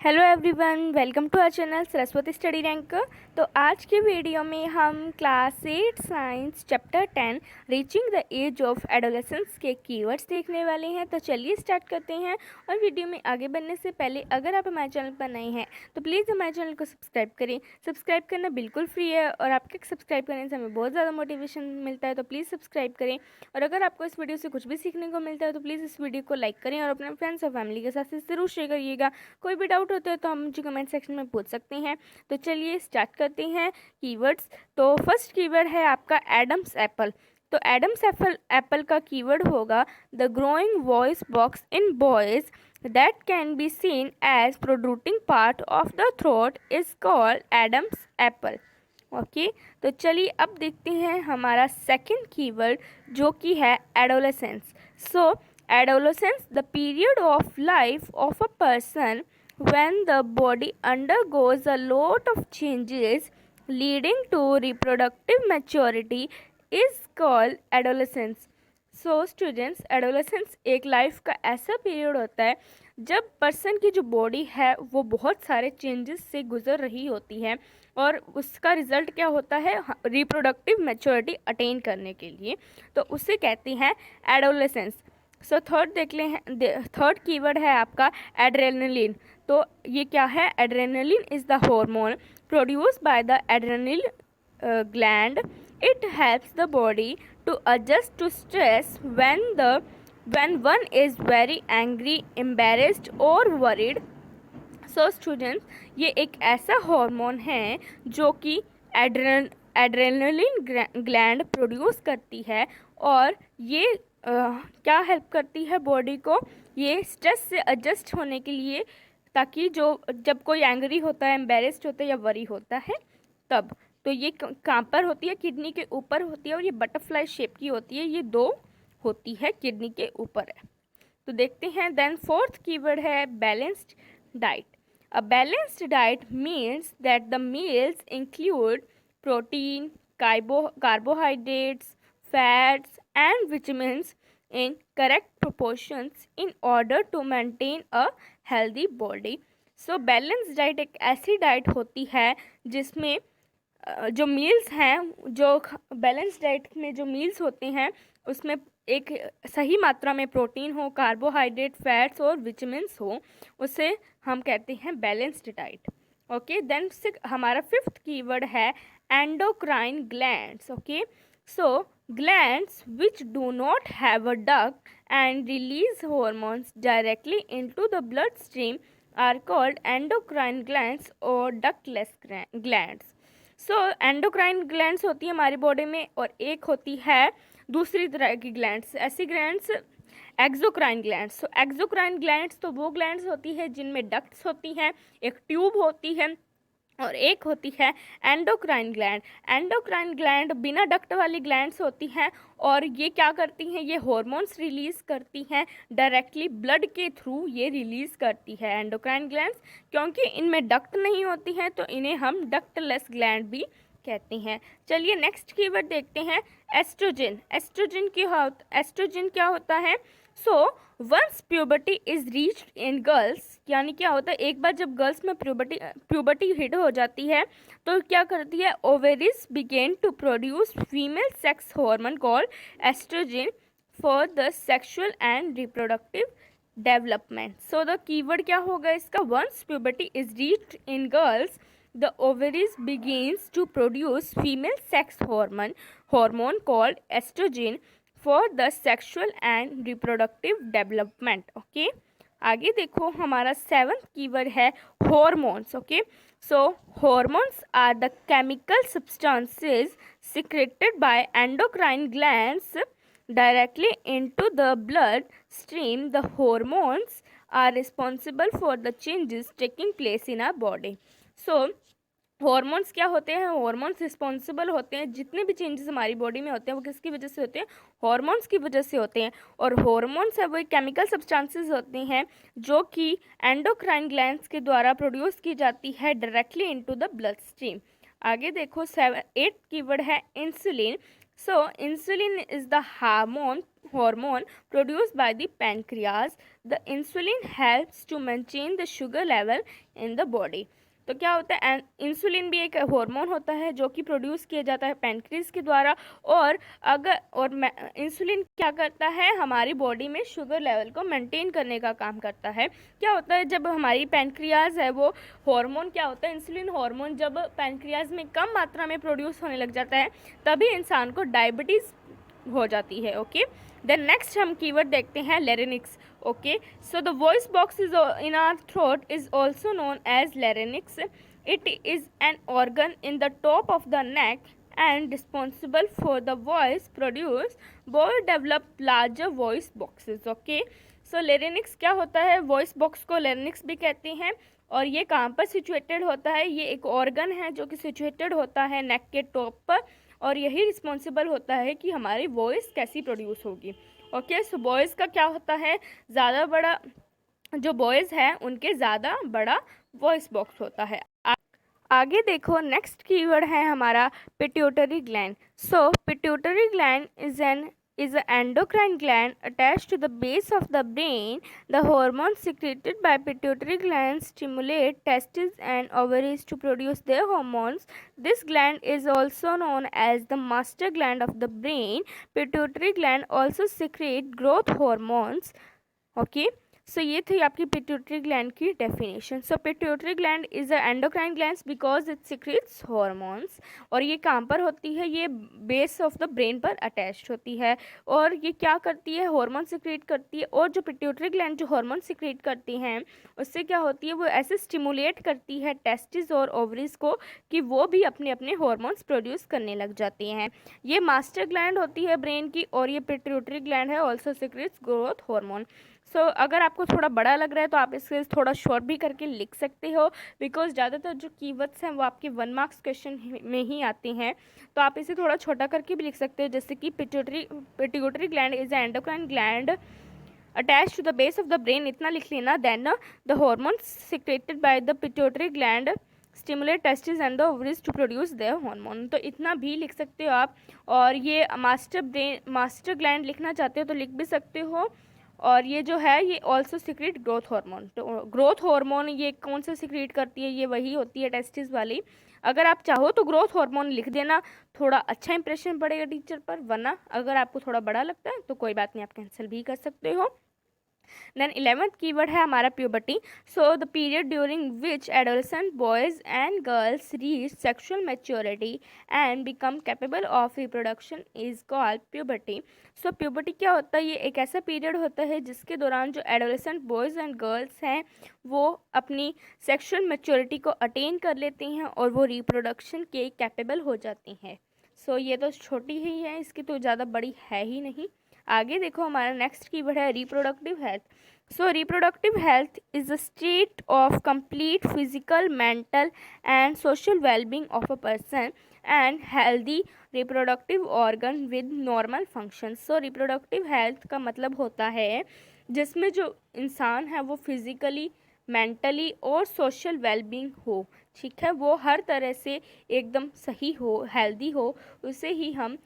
Hello everyone, welcome to our channel Saraswati study rank. तो आज के वीडियो में हम class 8 science chapter 10 reaching the age of adolescence के कीवर्ड्स देखने वाले हैं। तो चलिए स्टार्ट करते हैं। और वीडियो में आगे बढ़ने से पहले अगर आप हमारे चैनल पर नए हैं तो प्लीज़ हमारे चैनल को सब्सक्राइब करें। सब्सक्राइब करना बिल्कुल फ्री है और आपके सब्सक्राइब करने से हमें बहुत ज़्यादा मोटिवेशन मिलता है, तो प्लीज़ सब्सक्राइब करें। और अगर आपको इस वीडियो से कुछ भी सीखने को मिलता है तो प्लीज़ इस वीडियो को लाइक करें और अपने फ्रेंड्स और फैमिली के साथ ज़रूर शेयर करिएगा। कोई भी डाउट होता है तो हम मुझे कमेंट सेक्शन में पूछ सकते हैं। तो चलिए स्टार्ट करते हैं कीवर्ड्स। तो फर्स्ट कीवर्ड है आपका एडम्स एप्पल। तो एडम्स एप्पल का कीवर्ड होगा the growing voice box in boys that can be seen as protruding part of the throat is called Adam's apple. Okay, तो चलिए अब देखते हैं हमारा सेकंड कीवर्ड जो कि है adolescence. So adolescence, the period of life of a person when the body undergoes a lot of changes leading to reproductive maturity is called adolescence. So students, adolescence एक लाइफ का ऐसा period होता है जब person की जो body है वो बहुत सारे चेंजेस से गुजर रही होती है और उसका रिजल्ट क्या होता है, रिप्रोडक्टिव मैच्योरिटी अटेन करने के लिए, तो उसे कहते हैं एडोलेसेंस। सो थर्ड देख लें, थर्ड कीवर्ड है आपका एड्रेनलिन। तो ये क्या है? Adrenaline is the hormone produce by the adrenal gland. It helps the body to adjust to stress when one is very angry, embarrassed or worried. So students, ये एक ऐसा हार्मोन है जो कि एड्रेनलिन ग्लैंड प्रोड्यूस करती है और ये क्या हेल्प करती है बॉडी को, ये स्ट्रेस से एडजस्ट होने के लिए, ताकि जब कोई एंग्री होता है, एम्बेरेस्ड होता है या वरी होता है तब। तो ये कहाँ पर होती है? किडनी के ऊपर होती है और ये बटरफ्लाई शेप की होती है। ये दो होती है, किडनी के ऊपर है। तो देखते हैं। देन फोर्थ कीवर्ड है balanced diet. A balanced diet means that the meals include protein, carbohydrates, fats, and vitamins in correct proportions in order to maintain a healthy body. So balanced diet एक ऐसी diet होती है जिसमें जो meals हैं, जो balance diet में जो मील्स होते हैं उसमें एक सही मात्रा में प्रोटीन हो, कार्बोहाइड्रेट, फैट्स और विटामिन्स हो, उसे हम कहते हैं बैलेंस्ड डाइट। ओके, देन हमारा फिफ्थ कीवर्ड है endocrine glands. Okay, so glands which do not have a duct and release hormones directly into the blood stream are called endocrine glands और ductless glands. So endocrine glands होती है हमारी body में और एक होती है दूसरी तरह की ग्लैंड्स, ऐसी ग्लैंड्स एक्सोक्राइन ग्लैंड्स। सो एक्सोक्राइन ग्लैंड्स तो वो ग्लैंड्स होती है जिनमें डक्ट्स होती हैं, एक ट्यूब होती है, और एक होती है एंडोक्राइन ग्लैंड। एंडोक्राइन ग्लैंड बिना डक्ट वाली ग्लैंड्स होती हैं और ये क्या करती हैं? ये हॉर्मोन्स रिलीज़ करती हैं, डायरेक्टली ब्लड के थ्रू ये रिलीज़ करती है एंडोक्राइन ग्लैंड्स। क्योंकि इनमें डक्ट नहीं होती हैं तो इन्हें हम डक्टलेस ग्लैंड भी कहते हैं। चलिए नेक्स्ट कीवर्ड देखते हैं, एस्ट्रोजन। एस्ट्रोजन क्या होता है? So once puberty is reached in girls, यानी क्या होता है, एक बार जब गर्ल्स में प्यूबर्टी हिट हो जाती है तो क्या करती है? Ovaries begin to produce female sex hormone called oestrogen for the sexual and reproductive development. So the keyword क्या होगा इसका? Once puberty is reached in girls the ovaries begins to produce female sex hormone called estrogen for the sexual and reproductive development. Okay, आगे देखो, हमारा seventh keyword है hormones. Okay, so hormones are the chemical substances secreted by endocrine glands directly into the blood stream. The hormones are responsible for the changes taking place in our body. So hormones क्या होते हैं? Hormones responsible होते हैं, जितने भी changes हमारी body में होते हैं वो किसकी वजह से होते हैं? हॉर्मोन्स की वजह से होते हैं। और हॉर्मोन्स है वो केमिकल सब्सटेंसेस होते हैं जो कि एंडोक्राइन ग्लैंड्स के द्वारा प्रोड्यूस की जाती है directly into the blood stream. आगे देखो, 8 कीवर्ड है insulin. So insulin is the hormone produced by the pancreas. The insulin helps to maintain the sugar level in the body. तो क्या होता है, इंसुलिन भी एक हार्मोन होता है जो कि प्रोड्यूस किया जाता है पैनक्रियाज के द्वारा। और इंसुलिन क्या करता है, हमारी बॉडी में शुगर लेवल को मेंटेन करने का काम करता है। क्या होता है, जब हमारी पैनक्रियाज है वो हार्मोन क्या होता है, इंसुलिन हार्मोन जब पैनक्रियाज में कम मात्रा में प्रोड्यूस होने लग जाता है तभी इंसान को डायबिटीज़ हो जाती है। ओके, देन नेक्स्ट हम कीवर्ड देखते हैं larynx. Okay, so the voice box is in our throat is also known as larynx. It is an organ in the top of the neck and responsible for the voice produced. Boy develop larger voice boxes. Okay, so larynx क्या होता है, voice box को larynx भी कहते हैं। और ये कहाँ पर सिचुएटेड होता है, ये एक ऑर्गन है जो कि सिचुएटेड होता है नेक के टॉप पर, और यही रिस्पॉन्सिबल होता है कि हमारी वॉइस कैसी प्रोड्यूस होगी। ओके, सो बॉयज़ का क्या होता है, ज़्यादा बड़ा, जो बॉयज़ हैं उनके ज़्यादा बड़ा वॉइस बॉक्स होता है। आगे देखो, नेक्स्ट कीवर्ड है हमारा pituitary gland. So pituitary gland is an endocrine gland attached to the base of the brain. The hormones secreted by pituitary gland stimulate testes and ovaries to produce their hormones. This gland is also known as the master gland of the brain. Pituitary gland also secrete growth hormones. Okay, सो ये थी आपकी pituitary gland की definition. So pituitary gland is a endocrine gland because it secretes hormones. और ये कहाँ पर होती है, ये बेस ऑफ द ब्रेन पर अटैच्ड होती है। और ये क्या करती है, हार्मोन सिक्रीट करती है। और जो पिट्यूटरी ग्लैंड जो हार्मोन सिक्रीट करती हैं उससे क्या होती है, वो ऐसे स्टिमुलेट करती है टेस्टिस और ओवरीज को कि वो भी अपने अपने हार्मोन्स प्रोड्यूस करने लग जाती हैं। ये मास्टर ग्लैंड होती है ब्रेन की, और ये पिट्यूटरी ग्लैंड है ऑल्सो सिक्रीट्स ग्रोथ हार्मोन। सो अगर आपको थोड़ा बड़ा लग रहा है तो आप इसके थोड़ा शॉर्ट भी करके लिख सकते हो, बिकॉज ज़्यादातर जो कीवर्ड्स हैं वो आपके 1 मार्क्स क्वेश्चन में ही आते हैं। तो आप इसे थोड़ा छोटा करके भी लिख सकते हो, जैसे कि pituitary gland is endocrine gland attach to the base of the brain, इतना लिख लेना। Then the hormones secreted by the pituitary gland stimulate testis and the ovaries to produce their hormone, तो इतना भी लिख सकते हो आप। और ये मास्टर ग्लैंड लिखना चाहते हो तो लिख भी सकते हो। और ये जो है ये ऑल्सो सिक्रीट ग्रोथ हार्मोन। तो ग्रोथ हार्मोन ये कौन सा सिक्रीट करती है, ये वही होती है टेस्टिस वाली। अगर आप चाहो तो ग्रोथ हार्मोन लिख देना, थोड़ा अच्छा इंप्रेशन पड़ेगा टीचर पर, वरना अगर आपको थोड़ा बड़ा लगता है तो कोई बात नहीं, आप कैंसिल भी कर सकते हो। देन 11th कीवर्ड है हमारा puberty. So the period during which adolescent boys and girls reach sexual maturity and become capable of reproduction is called puberty. So puberty क्या होता है, ये एक ऐसा पीरियड होता है जिसके दौरान जो एडोलेसेंट बॉयज़ एंड गर्ल्स हैं वो अपनी सेक्शुअल मैच्योरिटी को अटेन कर लेते हैं और वो रिप्रोडक्शन के कैपेबल हो जाती हैं। सो ये तो छोटी ही है, इसकी तो ज़्यादा बड़ी है ही नहीं। आगे देखो, हमारा नेक्स्ट कीवर्ड है reproductive health. So reproductive health is a state of complete physical, mental and social wellbeing of a person and healthy reproductive organ with normal function. So reproductive health का मतलब होता है जिसमें जो इंसान है वो फिजिकली, मेंटली और सोशल वेलबींग हो, ठीक है, वो हर तरह से एकदम सही हो, हेल्दी हो, उसे ही हम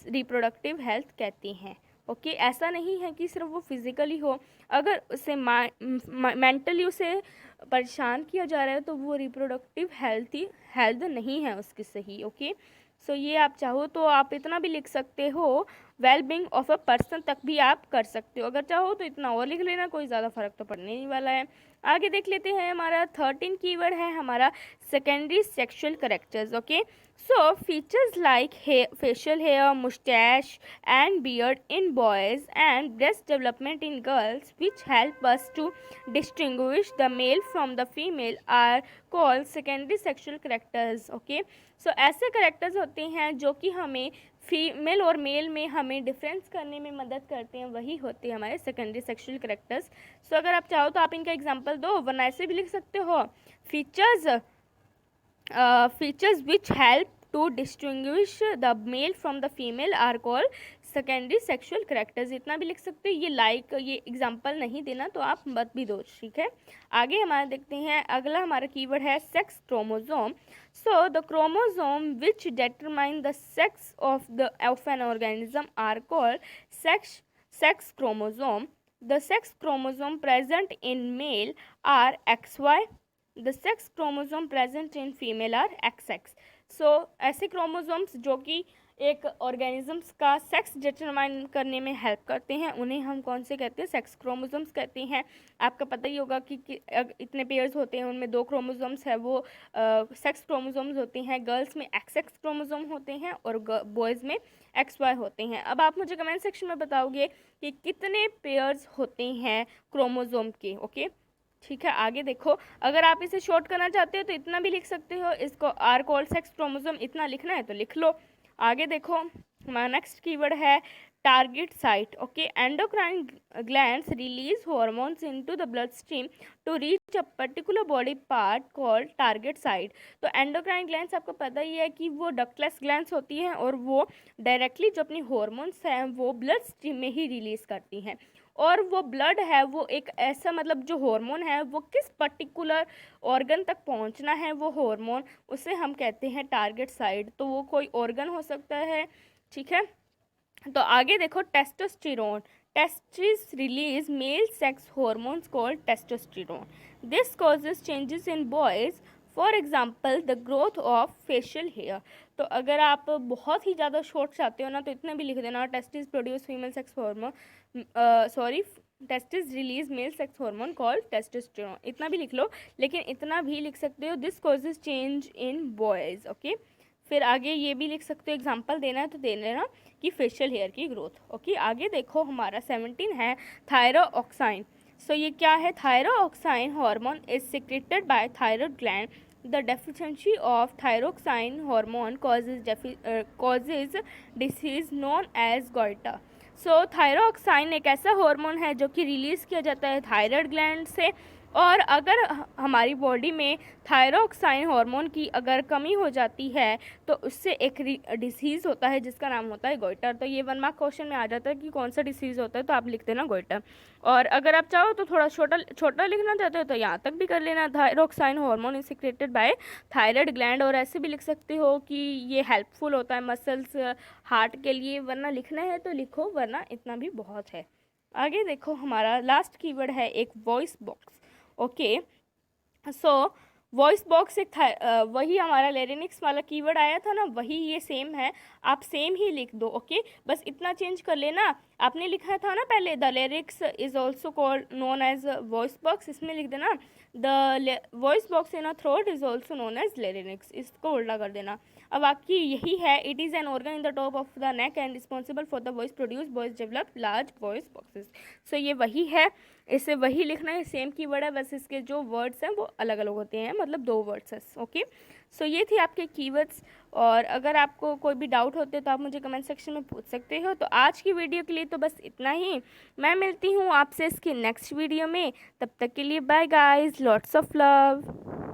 रिप्रोडक्टिव हेल्थ कहते हैं। ओके, ऐसा नहीं है कि सिर्फ वो फिज़िकली हो, अगर उसे मेंटली उसे परेशान किया जा रहा है तो वो रिप्रोडक्टिव हेल्थ नहीं है उसकी सही। ओके, सो ये आप चाहो तो आप इतना भी लिख सकते हो, वेलबींग ऑफ अ पर्सन तक भी आप कर सकते हो। अगर चाहो तो इतना और लिख लेना, कोई ज़्यादा फर्क तो पड़ने नहीं वाला है। आगे देख लेते हैं, हमारा 13 कीवर्ड है हमारा secondary sexual characters. Okay, so features like facial hair, mustache and beard in boys and breast development in girls which help us to distinguish the male from the female are called secondary sexual characters. Okay, so ऐसे characters होते हैं जो कि हमें female और mail में हमें difference करने में मदद करते हैं, वही होते हैं हमारे सेकेंडरी सेक्सुअल कैरेक्टर्स। सो अगर आप चाहो तो आप इनका एग्जांपल दो, वरना ऐसे भी लिख सकते हो। features which help to distinguish the male from the female are called secondary sexual characters, इतना भी लिख सकते हो। ये एग्जाम्पल नहीं देना तो आप मत भी दो, ठीक है। आगे हमारा देखते हैं, अगला हमारा कीवर्ड है sex chromosome. So the chromosome which determine the sex of an organism are called sex chromosome. The sex chromosome present in male are XY, the sex chromosome present in female are XX। सो ऐसे chromosomes जो कि एक organisms का sex determine करने में help करते हैं, उन्हें हम कौन से कहते हैं? सेक्स क्रोमोसोम्स कहते हैं। आपका पता ही होगा कि इतने पेयर्स होते हैं, उनमें 2 क्रोमोसोम्स है वो सेक्स क्रोमोसोम्स होते हैं। गर्ल्स में XX क्रोमोसोम होते हैं और बॉयज़ में XY होते हैं। अब आप मुझे कमेंट सेक्शन में बताओगे कि कितने पेयर्स होते हैं क्रोमोसोम के, ओके। ठीक है, आगे देखो, अगर आप इसे शॉर्ट करना चाहते हो तो इतना भी लिख सकते हो, इसको आर कॉल्ड सेक्स क्रोमोसोम, इतना लिखना है तो लिख लो। आगे देखो, हमारा नेक्स्ट कीवर्ड है target site, okay. Endocrine glands release hormones into the blood stream to reach a particular body part called target site. तो एंडोक्राइन ग्लैंड्स आपको पता ही है कि वो डक्टलेस ग्लैंड्स होती हैं और वो डायरेक्टली जो अपनी हॉर्मोन्स हैं वो ब्लड स्ट्रीम में ही रिलीज करती हैं। और वो ब्लड है वो एक ऐसा, मतलब जो हार्मोन है वो किस पर्टिकुलर ऑर्गन तक पहुंचना है वो हार्मोन, उसे हम कहते हैं टारगेट साइट। तो वो कोई ऑर्गन हो सकता है, ठीक है। तो आगे देखो, testosterone. Testis release male sex hormones called testosterone. This causes changes in boys, for example the growth of facial hair. तो अगर आप बहुत ही ज़्यादा शॉर्ट चाहते हो ना तो इतना भी लिख देना, testis produce female sex hormone, testis release male sex hormone called testosterone, इतना भी लिख लो। लेकिन इतना भी लिख सकते हो, this causes change in boys, okay. फिर आगे ये भी लिख सकते हो, एग्जाम्पल देना है तो दे लेना कि फेशियल हेयर की ग्रोथ, ओके। आगे देखो, हमारा 17 है थायरोक्साइन। सो ये क्या है? Thyroxine hormone is secreted by thyroid gland. The deficiency of thyroxine hormone causes disease known as goitre. So thyroxine एक ऐसा हार्मोन है जो कि रिलीज़ किया जाता है थायराइड ग्लैंड से, और अगर हमारी बॉडी में थायरोक्साइन हार्मोन की अगर कमी हो जाती है तो उससे एक डिसीज़ होता है जिसका नाम होता है गोइटर। तो ये 1 मार्क क्वेश्चन में आ जाता है कि कौन सा डिसीज़ होता है, तो आप लिख देना गोइटर। और अगर आप चाहो तो थोड़ा छोटा लिखना चाहते हो तो यहाँ तक भी कर लेना, thyroxine hormone is secreted by thyroid gland. और ऐसे भी लिख सकते हो कि ये हेल्पफुल होता है मसल्स, हार्ट के लिए, वरना लिखना है तो लिखो, वरना इतना भी बहुत है। आगे देखो, हमारा लास्ट कीवर्ड है एक voice box, okay. So voice box एक था, वही हमारा लेरिनिक्स वाला कीवर्ड आया था ना, वही ये सेम है, आप सेम ही लिख दो, ओके। बस इतना चेंज कर लेना, आपने लिखा था ना पहले the larynx is also called known as voice box, इसमें लिख देना the voice box in a throat is also known as larynx, इसको उल्टा कर देना। अब बाकी यही है, it is an organ in the top of the neck and responsible for the voice produce boys develop large voice boxes. So ये वही है, इसे वही लिखना है, सेम कीवर्ड है, बस इसके जो वर्ड्स हैं वो अलग अलग होते हैं, मतलब 2 वर्ड्स हैं, ओके। सो ये थी आपके कीवर्ड्स, और अगर आपको कोई भी डाउट होते हैं तो आप मुझे कमेंट सेक्शन में पूछ सकते हो। तो आज की वीडियो के लिए तो बस इतना ही, मैं मिलती हूँ आपसे इसकी नेक्स्ट वीडियो में, तब तक के लिए bye guys, lots of love.